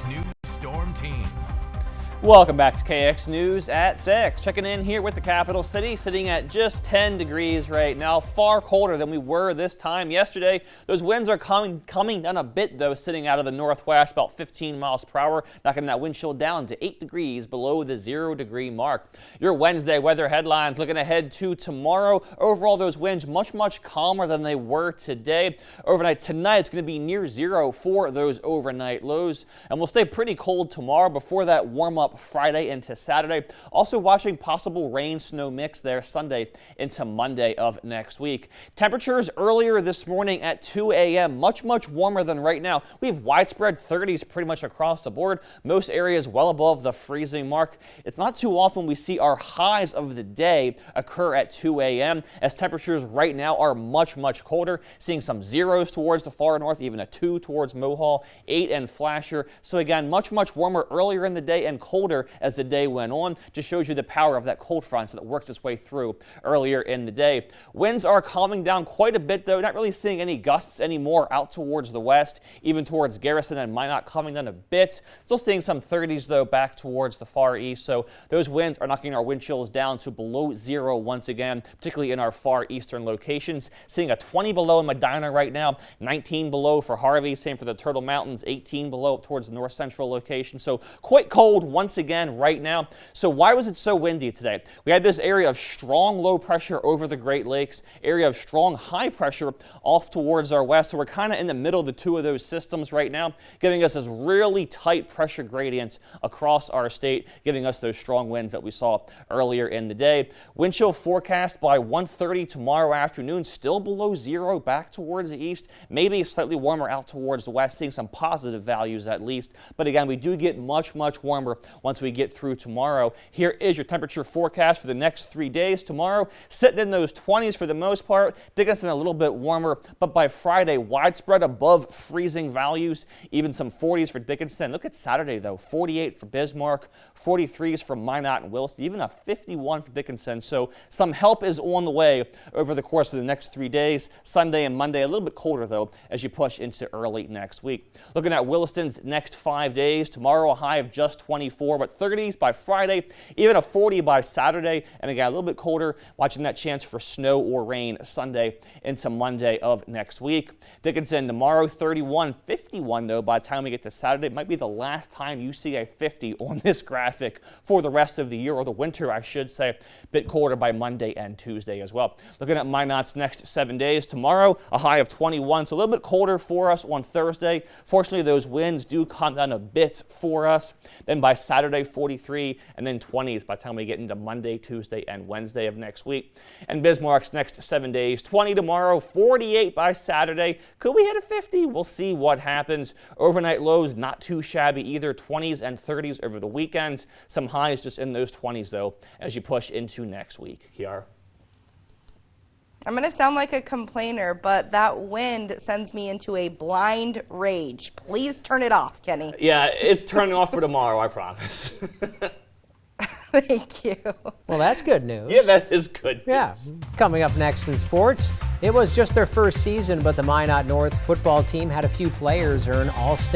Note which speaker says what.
Speaker 1: KX News Storm Team.
Speaker 2: Welcome back to KX News at 6. Checking in here with the capital city, sitting at just 10 degrees right now. Far colder than we were this time yesterday. Those winds are coming down a bit though, sitting out of the northwest, about 15 miles per hour, knocking that wind chill down to 8 degrees below the 0-degree mark. Your Wednesday weather headlines looking ahead to tomorrow. Overall, those winds much calmer than they were today. Overnight tonight, it's going to be near zero for those overnight lows, and we'll stay pretty cold tomorrow before that warm up Friday into Saturday. Also watching possible rain snow mix there Sunday into Monday of next week. Temperatures earlier this morning at 2 a.m. much warmer than right now. We have widespread 30s pretty much across the board. Most areas well above the freezing mark. It's not too often we see our highs of the day occur at 2 a.m. as temperatures right now are much colder. Seeing some zeros towards the far north, even a 2 towards Mohall, 8 and Flasher. So again, much warmer earlier in the day and colder as the day went on. Just shows you the power of that cold front that worked its way through earlier in the day. Winds are calming down quite a bit though. Not really seeing any gusts anymore out towards the west, even towards Garrison and Minot coming down a bit. Still seeing some 30s though back towards the far east. So those winds are knocking our wind chills down to below zero once again, particularly in our far eastern locations. Seeing a 20 below in Medina right now, 19 below for Harvey, same for the Turtle Mountains, 18 below up towards the north central location. So quite cold once again right now. So why was it so windy today? We had this area of strong low pressure over the Great Lakes, area of strong high pressure off towards our west. So we're kind of in the middle of the two of those systems right now, giving us this really tight pressure gradient across our state, giving us those strong winds that we saw earlier in the day. Wind chill forecast by 1:30 tomorrow afternoon, still below zero back towards the east, maybe slightly warmer out towards the west, seeing some positive values at least. But again, we do get much warmer once we get through tomorrow. Here is your temperature forecast for the next 3 days. Tomorrow, sitting in those 20s for the most part. Dickinson a little bit warmer, but by Friday, widespread above freezing values, even some 40s for Dickinson. Look at Saturday though, 48 for Bismarck, 43s for Minot and Wilson, even a 51 for Dickinson. So some help is on the way over the course of the next 3 days. Sunday and Monday, a little bit colder though as you push into early next week. Looking at Williston's next 5 days, tomorrow a high of just 24, but 30s by Friday, even a 40 by Saturday, and again a little bit colder, watching that chance for snow or rain Sunday into Monday of next week. Dickinson tomorrow 31, 51 though by the time we get to Saturday. It might be the last time you see a 50 on this graphic for the rest of the year, or the winter I should say. A bit colder by Monday and Tuesday as well. Looking at Minot's next 7 days, tomorrow a high of 21, so a little bit colder for us on Thursday. Fortunately, those winds do calm down a bit for us. Then by Saturday 43, and then 20s by the time we get into Monday, Tuesday, and Wednesday of next week. And Bismarck's next 7 days, 20 tomorrow, 48 by Saturday. Could we hit a 50? We'll see what happens. Overnight lows not too shabby either, 20s and 30s over the weekend. Some highs just in those 20s though as you push into next week. Kiara?
Speaker 3: I'm going to sound like a complainer, but that wind sends me into a blind rage. Please turn it off, Kenny.
Speaker 2: Yeah, it's turning off for tomorrow, I promise.
Speaker 3: Thank you.
Speaker 4: Well, that's good news.
Speaker 2: Yeah, that is good news.
Speaker 4: Yeah. Coming up next in sports, it was just their first season, but the Minot North football team had a few players earn All-State